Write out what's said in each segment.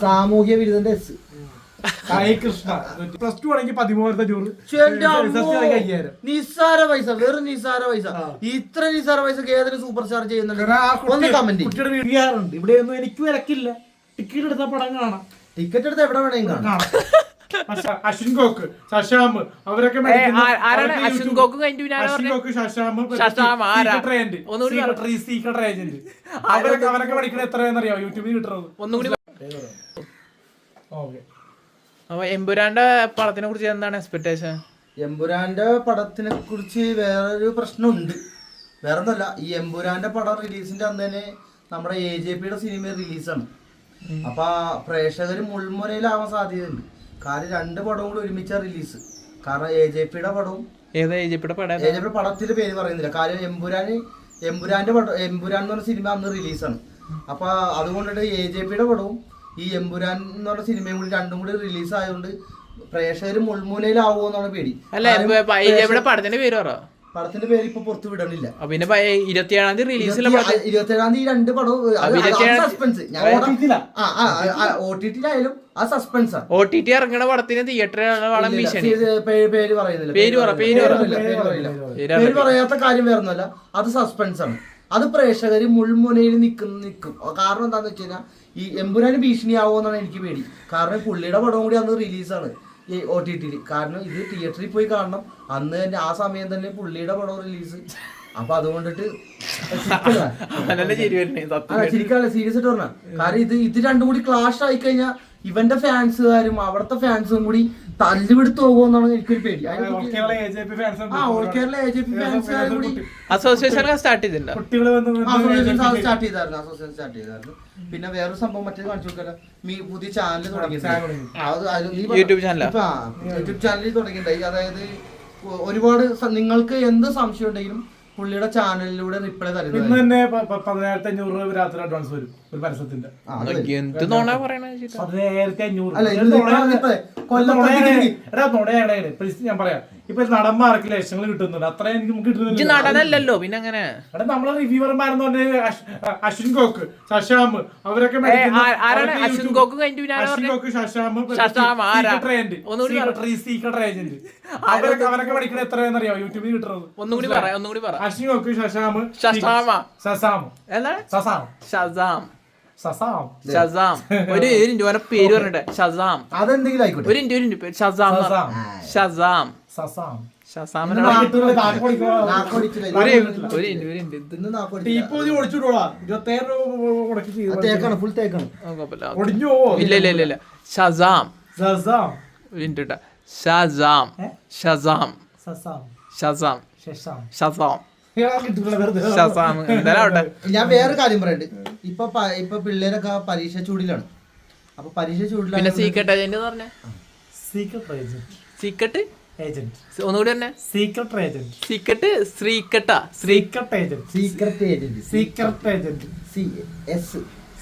സാമൂഹ്യ വിരുദ്ധന്റെ എസ്. നിസ്സാര പൈസ, വെറും നിസ്സാര പൈസ. ഇത്ര നിസ്സാര പൈസ ഏതൊരു സൂപ്പർ സ്റ്റാർ ചെയ്യുന്നുണ്ട്? ഒന്ന് കമന്റ്. ഇവിടെ ഒന്നും എനിക്ക് വിലക്കില്ല. ടിക്കറ്റ് എടുത്ത പടം കാണാം. ടിക്കറ്റ് എടുത്ത എവിടെ വേണമെങ്കിൽ കാണാം. അശ്വിൻ ഗോക്ക്, ശശാം അവരൊക്കെ അവരൊക്കെ പഠിക്കുന്നത് എത്രയെന്നറിയാം യൂട്യൂബിൽ കിട്ടുന്നത്. എമ്പുരാന്റെ പടത്തിനെ കുറിച്ച് എന്താണ് എക്സ്പെക്ടേഷൻ? എമ്പുരാന്റെ പടത്തിനെ കുറിച്ച് വേറൊരു പ്രശ്നമുണ്ട്. വേറൊന്നുമല്ല, ഈ എമ്പുരാന്റെ പടം റിലീസിന്റെ അന്ന് തന്നെ നമ്മുടെ AJPയുടെ സിനിമ റിലീസാണ്. അപ്പൊ പ്രേക്ഷകര് മുൾമുനയിലാവാൻ സാധ്യതയുണ്ട്. കാരണം 2 പടവും കൂടി ഒരുമിച്ച റിലീസ്. കാരണം AJPയുടെ പടവും AJPയുടെ പടത്തിന്റെ പേര് പറയുന്നില്ല. കാര്യം എമ്പുരാന്റെ പടം, എമ്പുരാൻ എന്ന് പറഞ്ഞ സിനിമ അന്ന് റിലീസാണ്. അപ്പൊ അതുകൊണ്ടിട്ട് AJPയുടെ പടവും ഈ എമ്പുരാൻ എന്ന് പറഞ്ഞ സിനിമയും കൂടി 2ഉം കൂടി റിലീസ് ആയതുകൊണ്ട് പ്രേക്ഷകര് മുൾമുനയിലാവുമോ എന്നാണ് പേടി. പടത്തിന്റെ പേര് പറ. പടത്തിന്റെ പേര് ഇപ്പൊ പുറത്തു വിടണില്ല. പിന്നെ 27-ാം തീയതി റിലീസിൽ 27-ാം തീയതി 2 പടവും സസ്പെൻസ്. OTT-യിലായാലും ആ സസ്പെൻസാ. OTT ഇറങ്ങണ പടത്തിന് തിയേറ്ററിലാണ് ഭീഷണി. പേര് പറയുന്നില്ല. പേര് പറയാത്ത കാര്യം വേറൊന്നുമല്ല, അത് സസ്പെൻസ് ആണ്. അത് പ്രേക്ഷകര് മുൾമുനയിൽ നിൽക്കും. കാരണം എന്താന്ന് വെച്ച് കഴിഞ്ഞാൽ ഈ എമ്പുരാന് ഭീഷണിയാവോ എന്നാണ് എനിക്ക് പേടി. കാരണം പുള്ളിയുടെ പടം കൂടി അന്ന് റിലീസാണ് ഈ OTT-യിൽ. കാരണം ഇത് തിയേറ്ററിൽ പോയി കാണണം. അന്ന് തന്നെ ആ സമയം തന്നെ പുള്ളിയുടെ പടം റിലീസ്. അപ്പൊ അതുകൊണ്ടിട്ട് ശരിക്കല്ല, സീരിയസ് ആയിട്ട് പറഞ്ഞ കാരണം ഇത് 2ഉം കൂടി ക്ലാഷ് ആയി കഴിഞ്ഞാൽ ഇവന്റെ ഫാൻസുകാരും അവിടുത്തെ ഫാൻസും കൂടി തല്ലുപിടുത്ത് പോകുമെന്നാണ് എനിക്കൊരു പേടി. അസോസിയേഷൻ സ്റ്റാർട്ട് ചെയ്തായിരുന്നു. പിന്നെ വേറൊരു സംഭവം മറ്റേ കാണിച്ചു കൊടുക്കല, പുതിയ ചാനൽ തുടങ്ങി. യൂട്യൂബ് ചാനൽ തുടങ്ങിയിട്ടുണ്ടായി. അതായത് ഒരുപാട് നിങ്ങൾക്ക് എന്ത് സംശയം ഉണ്ടെങ്കിലും പുള്ളിയുടെ ചാനലിലൂടെ റിപ്ലൈ തരുന്നത്. ഇന്ന് തന്നെ 15,500 രൂപ രാത്രി അഡ്വാൻസ് വരും ഒരു പരസ്യത്തിന്റെ. 15,500 ഞാൻ പറയാം. ഇപ്പൊ നടന്മാർക്ക് ലക്ഷങ്ങൾ കിട്ടുന്നുണ്ട്. അത്രയും നമുക്ക് നടനല്ലോ. പിന്നെ അങ്ങനെ നമ്മളെ റിവ്യൂവർമാരെന്ന് പറഞ്ഞ അശ്വിൻ ഗോക്ക്, ശശാം അവരൊക്കെ അശ്വിൻ ഗോക്ക്, ശശാം ഏജന്റ് അവരൊക്കെ പഠിക്കുന്നത് എത്രയെന്നറിയാം യൂട്യൂബിൽ കിട്ടുന്നത്. ഒന്നുകൂടി പറ. അശ്വിൻ ഗോക്ക്, ശശാം ഒരു പേര് പറഞ്ഞിട്ട് ഷസാം. അതെന്തെങ്കിലും ആയിക്കോട്ടെ. ഒരു ഷസാം. ഇല്ല ഷസാം. ഞാൻ വേറെ കാര്യം പറയണ്ട്. ഇപ്പൊ പിള്ളേരൊക്കെ പരീക്ഷ ചൂടിലാണ്. അപ്പൊ പരീക്ഷ ചൂടിലാണ്. പിന്നെ സീക്രട്ട് ഏജന്റ് പറഞ്ഞ സീക്രട്ട് ഏജന്റ് ഒന്നുകൂടി തന്നെ സീക്രട്ട് ഏജന്റ്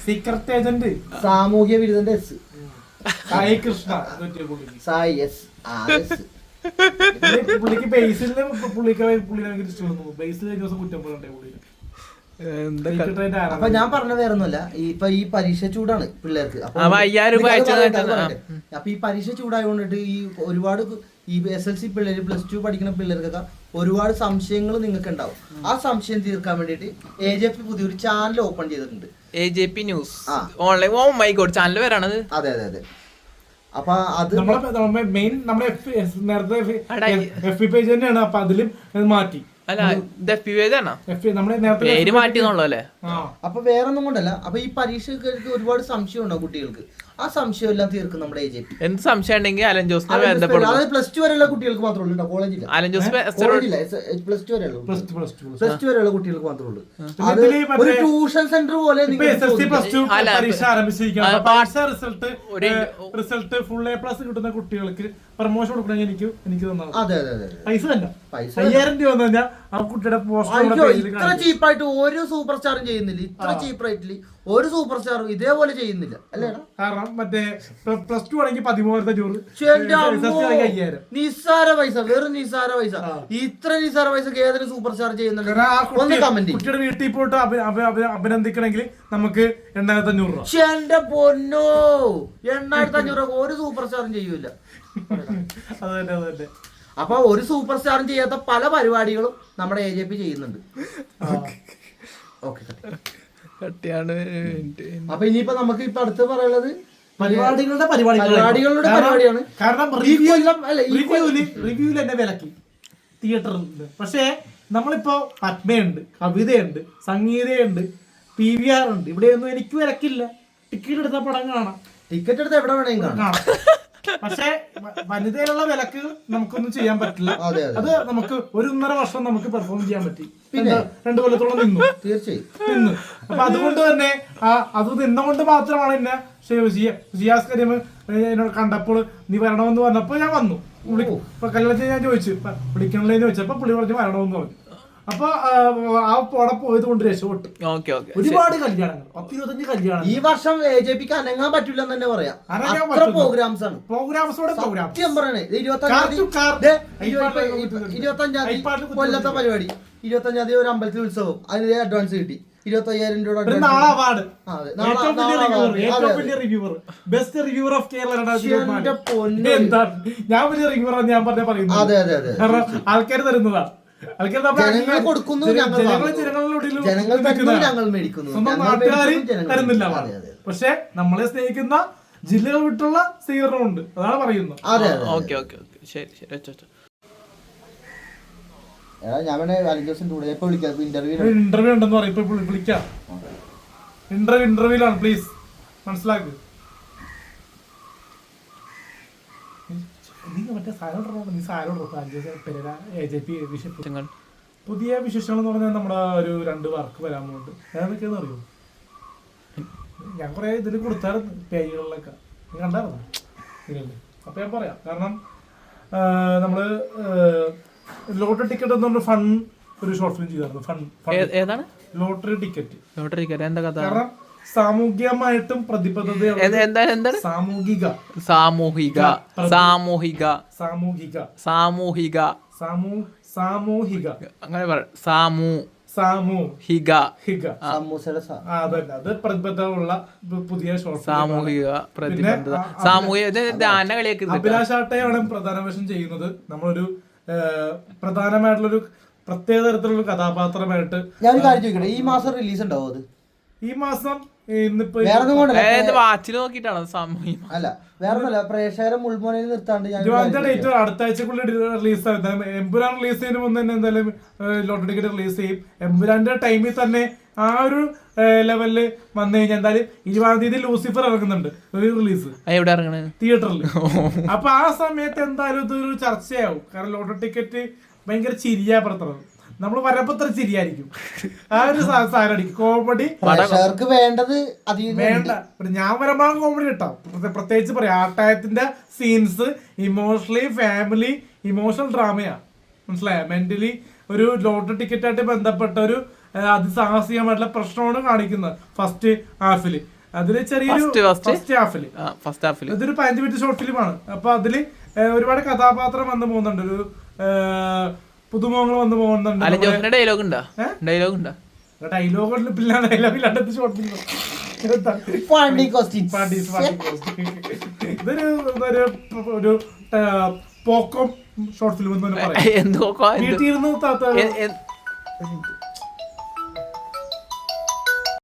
സീക്രട്ട് ഏജന്റ് സാമൂഹ്യ വിരുദ്ധന്റെ എസ്. സായി കൃഷ്ണ സായി എസ്. പുള്ളിക്ക് ബേസിലെ പുള്ളിനെ ബേസിൽ ദിവസം കുറ്റം പറയണ്ടേ പുള്ളി. അപ്പൊ ഞാൻ പറഞ്ഞ വേറൊന്നുമല്ല, ഇപ്പൊ ഈ പരീക്ഷ ചൂടാണ് പിള്ളേർക്ക്. അപ്പൊ ഈ പരീക്ഷ ചൂടായതുകൊണ്ടിട്ട് ഈ ഒരുപാട് ഈ SLC പിള്ളേര് +2 പഠിക്കുന്ന പിള്ളേർക്കൊക്കെ ഒരുപാട് സംശയങ്ങൾ നിങ്ങൾക്ക് ഉണ്ടാവും. ആ സംശയം തീർക്കാൻ വേണ്ടിട്ട് AJP പുതിയൊരു ചാനൽ ഓപ്പൺ ചെയ്തിട്ടുണ്ട്. AJP news online. Oh my God, channel പേരാണത്. അതെ. അപ്പൊ അത് മെയിൻ നമ്മുടെ നേരത്തെ FB പേജ് തന്നെയാണ്. അപ്പൊ അതിലും മാറ്റി. അപ്പൊ വേറൊന്നും കൊണ്ടല്ല. അപ്പൊ ഈ പരീക്ഷകൾക്ക് ഒരുപാട് സംശയം ഉണ്ടാവും കുട്ടികൾക്ക്. ആ സംശയം എല്ലാം തീർക്കും നമ്മുടെ AJP. എന്ത് സംശയം ഉണ്ടെങ്കിൽ അലൻ ജോസിനെ +2 വരെയുള്ള കുട്ടികൾക്ക് മാത്രമേ ഉള്ളൂ. കോളേജില്ല, +2 വരെയുള്ള കുട്ടികൾക്ക് മാത്രമേ ഉള്ളൂ. അത് ഒരു ട്യൂഷൻ സെന്റർ പോലെ. റിസൾട്ട് ഫുൾ A+ കിട്ടുന്ന കുട്ടികൾക്ക് പ്രമോഷൻ കൊടുക്കണമെങ്കിൽ എനിക്ക് തന്നത്. അതെ പൈസ തന്നെ 5,000 രൂപ വന്നു കഴിഞ്ഞാൽ ആ കുട്ടിയുടെ ഇത്ര ചീപ്പായിട്ട് ഒരു സൂപ്പർ സ്റ്റാറും ചെയ്യുന്നില്ല. ഇത്ര ചീപ്പ് റേറ്റില് ഒരു സൂപ്പർ സ്റ്റാറും ഇതേപോലെ ചെയ്യുന്നില്ല അല്ലേടാ. കാരണം മറ്റേ +2 ആണെങ്കിൽ 13,500. എന്റെ അമ്മോ, 5,000. നിസ്സാര പൈസ, വെറും നിസ്സാര പൈസ. ഇത്ര നിസ്സാര പൈസക്ക് ഏതൊരു സൂപ്പർ സ്റ്റാർ ചെയ്യുന്നുണ്ട്? ഒന്ന് കമന്റ്. കുട്ടിയുടെ വീട്ടിൽ പോയിട്ട് അഭിനന്ദിക്കണമെങ്കിൽ നമുക്ക് 8,500 രൂപ. എന്റെ പൊന്നോ, 8,500 രൂപ ഒരു സൂപ്പർ സ്റ്റാറും ചെയ്യൂല. അത് തന്നെ. അപ്പൊ ഒരു സൂപ്പർ സ്റ്റാറും ചെയ്യാത്ത പല പരിപാടികളും നമ്മുടെ AJP ചെയ്യുന്നുണ്ട്. ഓക്കെ, അപ്പൊ ഇനിയിപ്പോ നമുക്ക് ഇപ്പൊ അടുത്ത് പറയുന്നത് പരിപാടികളുടെ പരിപാടിയാണ്. കാരണം റിവ്യൂല് എന്നെ വിലക്കി തിയേറ്ററിൽ. പക്ഷേ നമ്മളിപ്പോ പത്മയുണ്ട്, കവിതയുണ്ട്, സംഗീതയുണ്ട്, PVR ഉണ്ട്. ഇവിടെയൊന്നും എനിക്ക് വിലക്കില്ല. ടിക്കറ്റ് എടുത്ത പടം കാണാം. ടിക്കറ്റ് എടുത്ത് എവിടെ വേണമെങ്കിലും കാണാം. പക്ഷെ വനിതയിലുള്ള വിലക്ക് നമുക്കൊന്നും ചെയ്യാൻ പറ്റില്ല. അത് നമുക്ക് 1.5 വർഷം നമുക്ക് പെർഫോം ചെയ്യാൻ പറ്റി. പിന്നെ 2 കൊല്ലത്തോളം നിന്നു. തീർച്ചയായും. അപ്പൊ അതുകൊണ്ട് തന്നെ അത് നിന്നുകൊണ്ട് മാത്രമാണ് എന്നെ ഷിയാസ് കരീം എന്നോട് കണ്ടപ്പോൾ നീ വരണമെന്ന് പറഞ്ഞപ്പോ ഞാൻ വന്നു. ഇപ്പൊ കല്യാണത്തിന് ഞാൻ ചോദിച്ചു വിളിക്കണല്ലേന്ന് ചോദിച്ചപ്പോ പുള്ളി പറഞ്ഞ് വരണമെന്ന് പറഞ്ഞു. അപ്പൊ ആ പോടെ പോയത് കൊണ്ട് രക്ഷപ്പെട്ടു. ഒരുപാട് കല്യാണങ്ങൾ, 10-25 കല്യാണം ഈ വർഷം AJPക്ക് അനങ്ങാൻ പറ്റില്ല എന്ന് തന്നെ പറയാം. പ്രോഗ്രാംസ് ആണ്. സത്യം പറയണേ. 25-ാം തീയതി കൊല്ലത്തെ പരിപാടി, 25-ാം തീയതി ഒരു അമ്പലത്തിൽ ഉത്സവം, അതിന് അഡ്വാൻസ് കിട്ടി 25,000 രൂപ. Best reviewer of Kerala 2024. ഞാൻ വലിയ റിവ്യൂവർ ഞാൻ പറയുന്നത്. കാരണം ആൾക്കാർ തരുന്നതാണ്. ജനങ്ങൾ കൊടുക്കുന്നു, ജനങ്ങൾ മേടിക്കുന്നു, നാട്ടുകാര് തരുന്നില്ല. പക്ഷെ നമ്മളെ സ്നേഹിക്കുന്ന ജില്ലകൾ വിട്ടുള്ള സ്വീകരണമുണ്ട്. അതാണ് പറയുന്നത്. ഇന്റർവ്യൂ ഉണ്ടെന്ന് പറയും. ഇപ്പൊ വിളിക്കാം. ഇന്റർവ്യൂലാണ്. പ്ലീസ് മനസ്സിലാക്ക്. പുതിയ വിശേഷങ്ങൾ എന്ന് പറഞ്ഞാൽ നമ്മുടെ ഒരു 2 വർക്ക് വരാൻ പോകുന്നുണ്ട്. ഏതൊക്കെയാന്ന് അറിയോ? ഞാൻ കുറെ ഇതിൽ കൊടുത്തായിരുന്നു പേജുകളിലൊക്കെ. കണ്ടായിരുന്നു ഇതിലല്ലേ? അപ്പൊ ഞാൻ പറയാം. കാരണം നമ്മള് ലോട്ടറി ടിക്കറ്റ് എന്ന് പറഞ്ഞ ഫൺ ഒരു ഷോർട്ട് ഫിലിം ചെയ്തായിരുന്നു. Lottery ticket. എന്താ കഥ? കാരണം സാമൂഹികമായിട്ടും പ്രതിബദ്ധത, സാമൂഹിക അങ്ങനെ പറ. സാമൂഹിക അത് പ്രതിബദ്ധമുള്ള പുതിയ ഷോർട്ട് സാമൂഹിക പ്രതിബദ്ധത. അഭിലാഷാട്ടയാണ് പ്രധാന വേഷം ചെയ്യുന്നത്. നമ്മളൊരു പ്രധാനമായിട്ടുള്ളൊരു പ്രത്യേക തരത്തിലുള്ള കഥാപാത്രമായിട്ട്. ഞാൻ ഒരു കാര്യം ചോദിക്കട്ടെ, ഈ മാസം റിലീസ് ഉണ്ടാവും? അത് ഈ മാസം വാച്ചിൽ നോക്കിട്ടാണോ? അല്ല, വേറെ പ്രേക്ഷകരെ മുൾമുനയിൽ നിർത്താണ്ട് ഡേറ്റ് അടുത്ത ആഴ്ചക്കുള്ളിൽ റിലീസ് ആവും. എമ്പുരാൻ റിലീസ് ചെയ്യുന്നതിന് മുമ്പ് തന്നെ എന്തായാലും ലോട്ടറി ടിക്കറ്റ് റിലീസ് ചെയ്യും. എമ്പുരാന്റെ ടൈമിൽ തന്നെ ആ ഒരു ലെവലില് വന്നു കഴിഞ്ഞാൽ എന്തായാലും 20-ാം തീയതി ലൂസിഫർ ഇറങ്ങുന്നുണ്ട് റിലീസ് തിയേറ്ററിൽ. അപ്പൊ ആ സമയത്ത് എന്തായാലും ഇതൊരു ചർച്ചയാവും. കാരണം ലോട്ടറി ടിക്കറ്റ് ഭയങ്കര ചിരിയാ പുറത്തുള്ളത്. നമ്മൾ വരപ്പത്ര ചിരിയായിരിക്കും. ആ ഒരു സാധനം കോമഡി വേണ്ടത് വേണ്ട. ഞാൻ വരുമ്പോഴും കോമഡി കിട്ടാം. പ്രത്യേകിച്ച് പറയാം, ആട്ടായത്തിന്റെ സീൻസ് ഇമോഷണലി ഫാമിലി ഇമോഷണൽ ഡ്രാമയാ. മനസ്സിലായോ? മെന്റലി ഒരു ലോട്ടറി ടിക്കറ്റായിട്ട് ബന്ധപ്പെട്ട ഒരു അതിസാഹസികമായിട്ടുള്ള പ്രശ്നമാണ് കാണിക്കുന്നത് ഫസ്റ്റ് ഹാഫില്. അതില് ചെറിയൊരു ഫസ്റ്റ് ഹാഫില് ഇതൊരു 5 മിനിറ്റ് ഷോർട്ട് ഫിലിമാണ്. അപ്പൊ അതില് ഒരുപാട് കഥാപാത്രം വന്നു പോകുന്നുണ്ട്. ഒരു പുതുമുഖങ്ങൾ വന്നു പോകുന്നുണ്ട്. ഡയലോഗ് ഇല്ലാണ്ട് ഷോർട്ട് ഫിലിം. ഇതൊരു പോക്കോം ഷോർട്ട് ഫിലിം എന്ന് പറയാം. വീട്ടിൽ